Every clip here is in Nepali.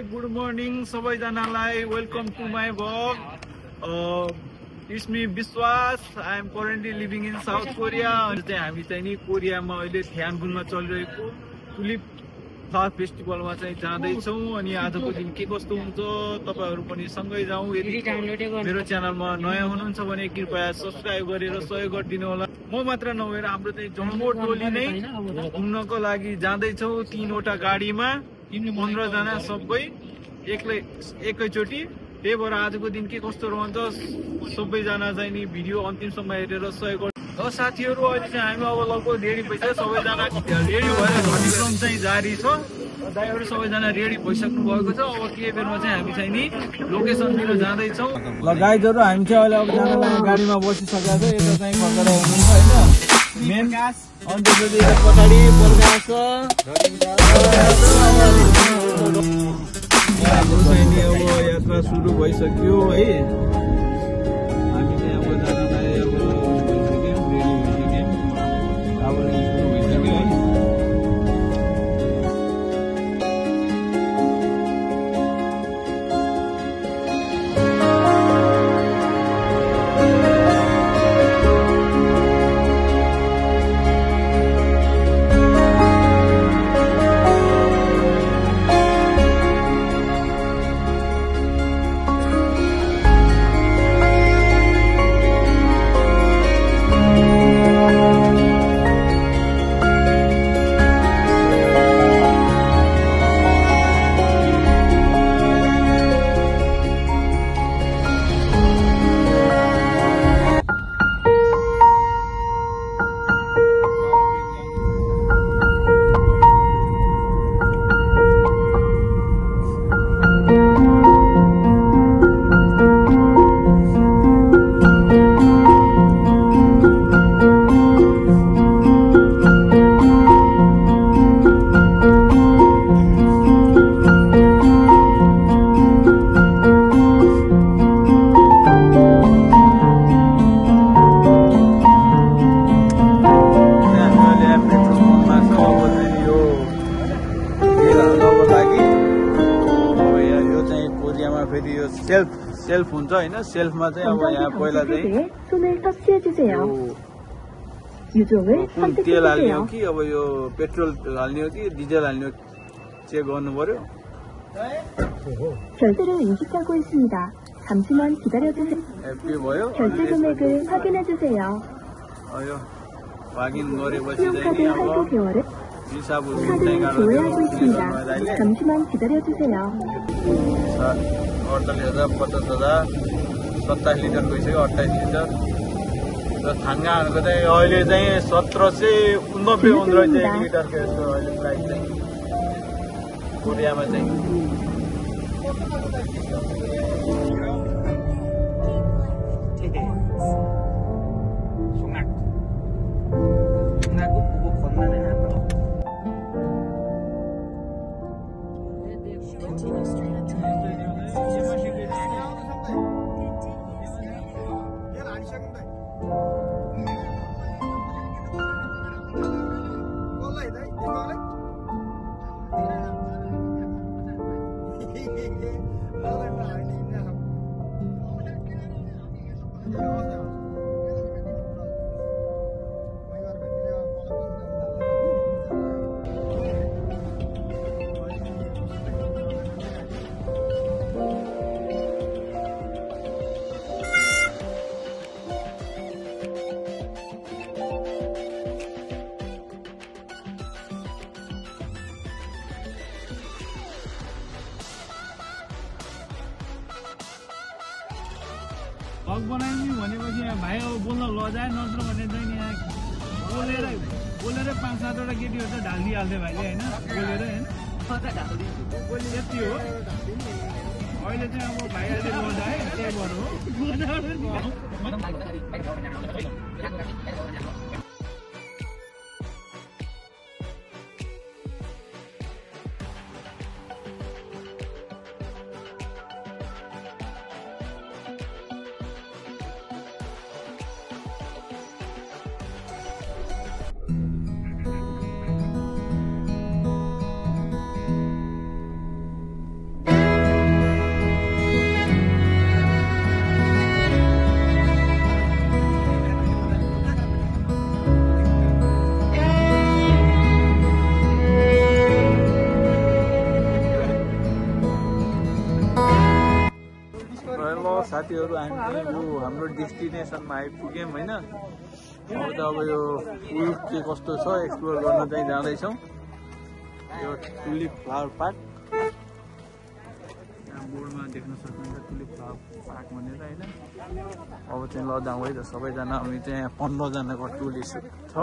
गुड मर्निङ सबैजनालाई welcome to my vlog it's me Bishwas I am currently living in South Korea अनि चाहिँ हामी चाहिँ नि कोरियामा अहिले थ्यानबुनमा चलिरहेको टुलिप फ्लावर फेस्टिभलमा चाहिँ जाँदैछौँ अनि आजको दिन के कस्तो हुन्छ तपाईहरु पनि सँगै जाउँ यदि मेरो च्यानलमा नयाँ हुनुहुन्छ भने कृपया सब्स्क्राइब गरेर सहयोग गरिदिनु होला म मात्र नभएर हाम्रो चाहिँ जम्मो टोली नै घुम्नको लागि जाँदैछौँ तीनवटा गाडीमा 15 जना सबै एकैचोटी त्यही भएर आजको दिन के कस्तो रहन्छ सबैजना चाहिँ नि भिडियो अन्तिमसम्म हेरेर सहयोग गर्नु साथीहरु अहिले चाहिँ हामी अब लगभग रेडी भइसक्यो सबैजना रेडी भएर घटिक्रम चाहिँ जारी छ दाइहरु सबैजना रेडी भइसक्नु भएको छ अब के बेरमा चाहिँ हामी चाहिँ नि लोकेसनतिर जाँदैछौँ ल गाइजहरु हामी चाहिँ अहिले अब जानलाई गाडीमा बसिसकेका छ यता चाहिँ खर्चडा हुनुहुन्छ हैन मेन गास अनि त्यसपछि यता पछाडी प्रकाश अब यात्रा सुरु भइसक्यो है हामी चाहिँ अब जानलाई अब भइसक्यौँ रेडी भइसक्यौँ अब सुरु भइसक्यो है सेल्फ हुन्छ हैन सेल्फमा चाहिँ अब यहाँ पहिला चाहिँ तेल हाल्ने हो कि अब यो पेट्रोल हाल्ने हो कि डिजल हाल्ने हो चेक गर्नु पर्यो 결제를 인식하고 있습니다. 잠시만 기다려주세요. 해피 भयो 결제 금액을 확인해주세요. यो 확인 गरेपछि 신용카드 चाहिँ 할부 अब 개월을 हिसाब 카드를 조회하고 있습니다. 잠시만 기다려주세요. 48,000 50,000 27 लिटर गइसक्यो 28 लिटर र थाङ्गाहरूको चाहिँ अहिले चाहिँ 1789 हुँदो रहेछ 1 लिटरको यस्तो अहिले प्राइस चाहिँ कोरियामा चाहिँ भग बनाइदिनु भनेपछि भाइ अब बोल्न लजाए नत्र भने चाहिँ यहाँ बोलेर 5-7 वटा केटीहरू त ढालिदिइहाल्थ्यो भाइले होइन बोलेर होइन यति हो अहिले चाहिँ अब भाइहरूले लजाए त्यही भएर हो साथीहरू हामी चाहिँ यो हाम्रो डेस्टिनेसनमा आइपुग्यौँ होइन। अब त अब यो फुल के कस्तो छ एक्सप्लोर गर्न चाहिँ जाँदैछौँ। यो टुलिप फ्लावर पार्क बोर्डमा देख्न सक्नुहुन्छ टुलिप फ्लावर पार्क भनेर होइन। अब चाहिँ ल जाउँ है त सबैजना। हामी चाहिँ 15 जनाको टुरिस्ट छ।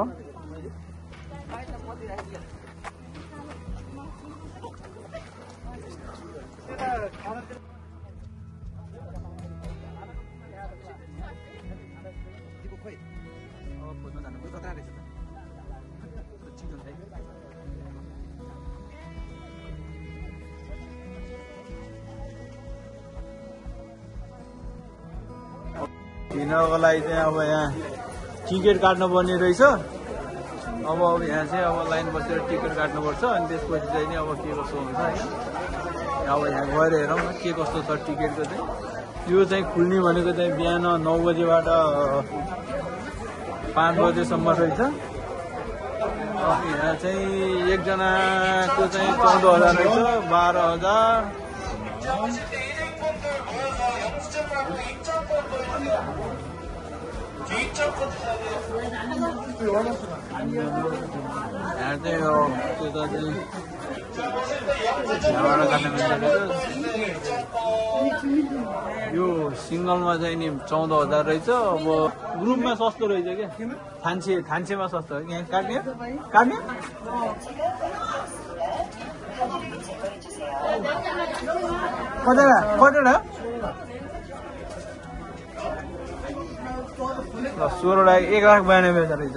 हिँड्नको लागि चाहिँ अब यहाँ टिकट काट्नुपर्ने रहेछ। अब यहाँ चाहिँ अब लाइन बसेर टिकट काट्नुपर्छ अनि त्यसपछि चाहिँ नि अब के कस्तो हुन्छ होइन। अब यहाँ गएर हेरौँ न के कस्तो छ टिकटको चाहिँ। यो चाहिँ खुल्ने भनेको चाहिँ बिहान 9 बजेबाट 5 बजेसम्म रहेछ। यहाँ चाहिँ एकजनाको चाहिँ 14,000 रहेछ, 12,000। यहाँ चाहिँ यो त्यो चाहिँ यो सिङ्गलमा चाहिँ नि 14,000 रहेछ। अब ग्रुपमा सस्तो रहेछ क्या। थान्सेमा सस्तो हो। यहाँ काट्ने कतिवटा 16 1,92,000 रहेछ।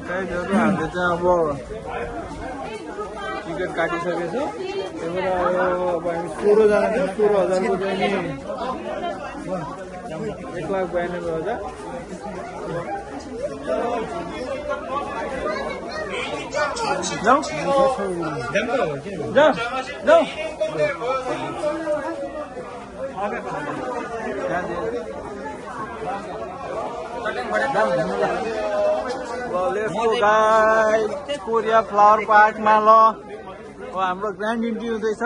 गाइडहरू हामीले चाहिँ अब टिकट काटिसकेको छ। त्यहाँबाट अब हामी 16 जना छौँ। 16,000को चाहिँ नि 1,92,000। जाऊ कोरिया फ्लावर पार्कमा ल हाम्रो ग्रान्ड इन्ट्री हुँदैछ।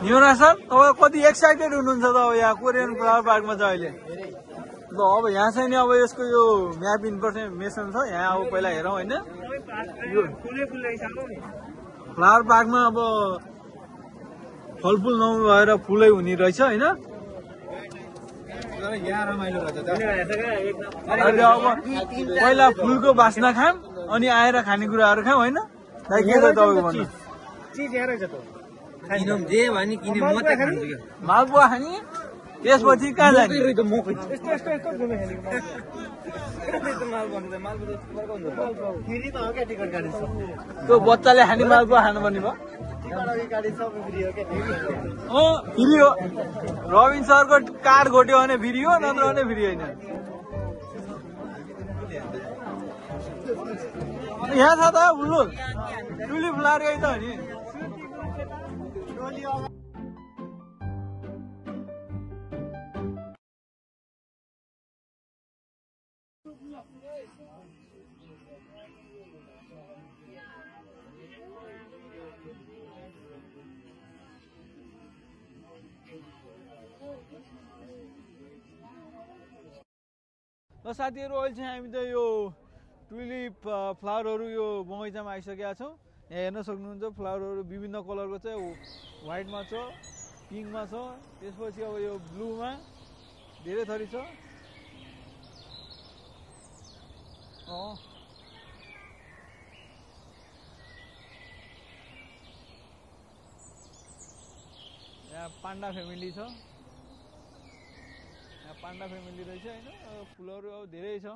निरा सर तपाईँ कति एक्साइटेड हुनुहुन्छ त अब यहाँ कोरियन फ्लावर पार्कमा चाहिँ अहिले? ल अब यहाँ चाहिँ नि अब यसको यो म्याप इन्फर्मेसन छ यहाँ। अब पहिला हेरौँ होइन। यो फ्लावर पार्कमा अब फलफुल नभएर फुलै हुने रहेछ होइन। अहिले अब पहिला फुलको बास्ना खाम अनि आएर खानेकुराहरू खाम होइन। के छ तपाईँको भन्नु? मालपुवा खाने त्यसपछि कहाँ जाने? त्यो बच्चाले खाने मालपुवा खानुपर्ने भयो। फ्री हो। रविन सरको कार्ड घोट्यो भने फ्री हो, नत्र भने फ्री होइन। यहाँ छ त उल्लु टुलिप फ्लावर गई त हो नि। ल साथीहरू अहिले चाहिँ हामी त यो टुलिप फ्लावरहरू यो बगैँचामा आइसकेका छौँ। यहाँ हेर्न सक्नुहुन्छ फ्लावरहरू विभिन्न कलरको छ। व्हाइटमा छ, पिङ्कमा छ, त्यसपछि अब यो ब्लूमा धेरै थरी छ। यहाँ पाण्डा फ्यामिली छ। यहाँ पाण्डा फ्यामिली रहेछ होइन फुलहरू अब धेरै छ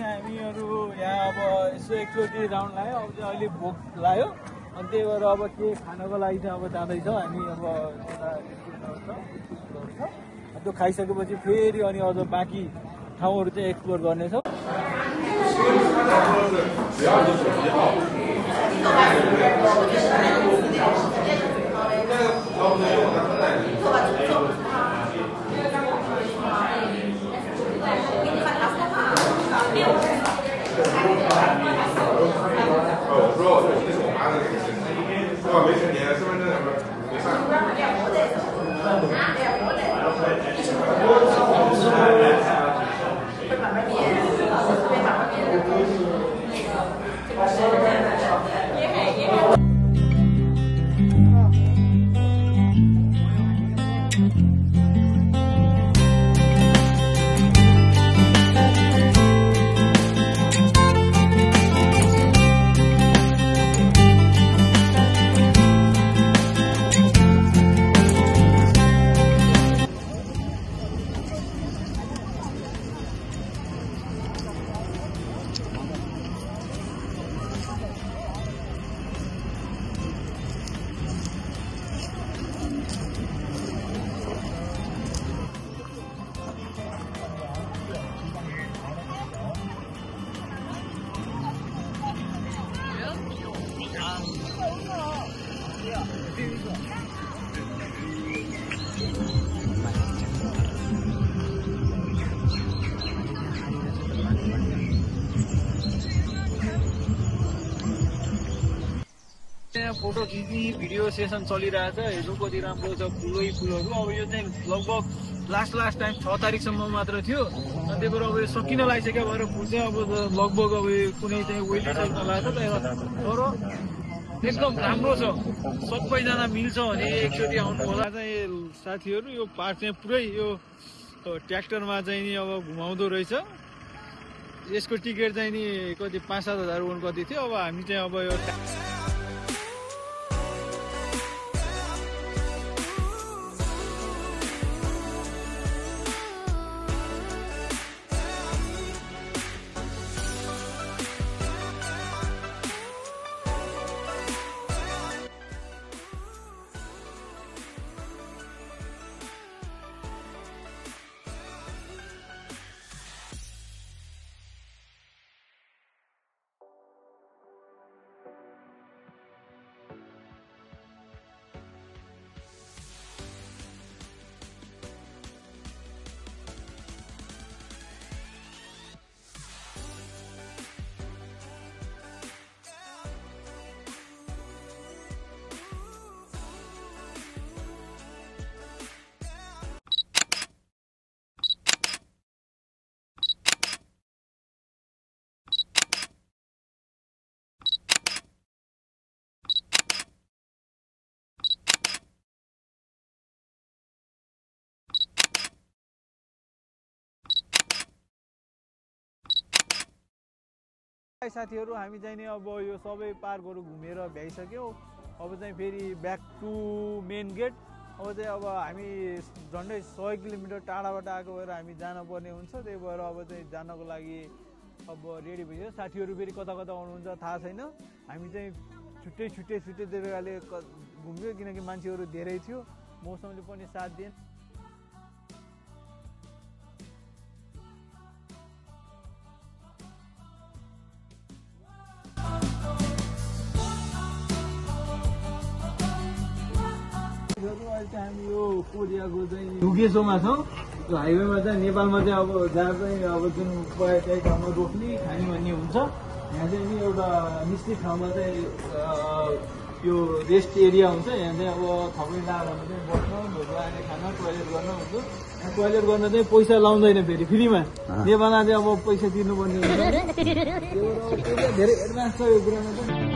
हामीहरू यहाँ अब यसो एकचोटि राउन्ड लाग्यो अब चाहिँ अहिले भोक लाग्यो अनि त्यही भएर अब के खानको लागि चाहिँ अब जाँदैछौँ हामी अब त्यो खाइसकेपछि फेरि अनि अझ बाँकी ठाउँहरू चाहिँ एक्सप्लोर गर्नेछौँ फोटो खिच्ने भिडियो सेसन चलिरहेछ हेर्नु कति राम्रो छ फुलै फुलहरू अब यो चाहिँ लगभग लास्ट टाइम 6 तारिकसम्म मात्र थियो अनि त्यही भएर अब यो सकिन लागिसक्यो भएर फुल चाहिँ अब लगभग अब कुनै चाहिँ वेली टाइपमा लाग्छ तर एकदम राम्रो छ सबैजना मिल्छ भने एकचोटि आउनु होला चाहिँ साथीहरू यो पार्क चाहिँ पुरै यो ट्र्याक्टरमा चाहिँ नि अब घुमाउँदो रहेछ यसको टिकट चाहिँ नि कति 5-7 हजार वुन कति थियो अब हामी चाहिँ अब यो साथीहरू हामी चाहिँ नि अब यो सबै पार्कहरू घुमेर भ्याइसक्यौँ। अब चाहिँ फेरि ब्याक टु मेन गेट। अब चाहिँ अब हामी झन्डै 100 किलोमिटर टाढाबाट आएको भएर हामी जानुपर्ने हुन्छ। त्यही भएर अब चाहिँ जानको लागि अब रेडी भइसक्यो। साथीहरू फेरि कता कता आउनुहुन्छ थाहा छैन। हामी चाहिँ छुट्टै तरिकाले घुम्यो किनकि मान्छेहरू धेरै थियो, मौसमले पनि साथ दिएन। अहिले चाहिँ हामी यो कोरियाको चाहिँ ढुगेसोमा छौँ। यो हाइवेमा चाहिँ नेपालमा चाहिँ अब जहाँ चाहिँ अब जुन गयो त्यही ठाउँमा रोक्ने खाने भन्ने हुन्छ। यहाँ चाहिँ नि एउटा निश्चित ठाउँमा चाहिँ यो रेस्ट एरिया हुन्छ। यहाँ चाहिँ अब थपै ला भने चाहिँ बस्न, भोक लाग्ने खाना, टोइलेट गर्न हुन्छ। यहाँ टोइलेट गर्न चाहिँ पैसा लाउँदैन फेरि फ्रीमा। नेपालमा चाहिँ अब पैसा तिर्नुपर्ने हुन्छ। धेरै एडभान्स छ यो कुरामा चाहिँ।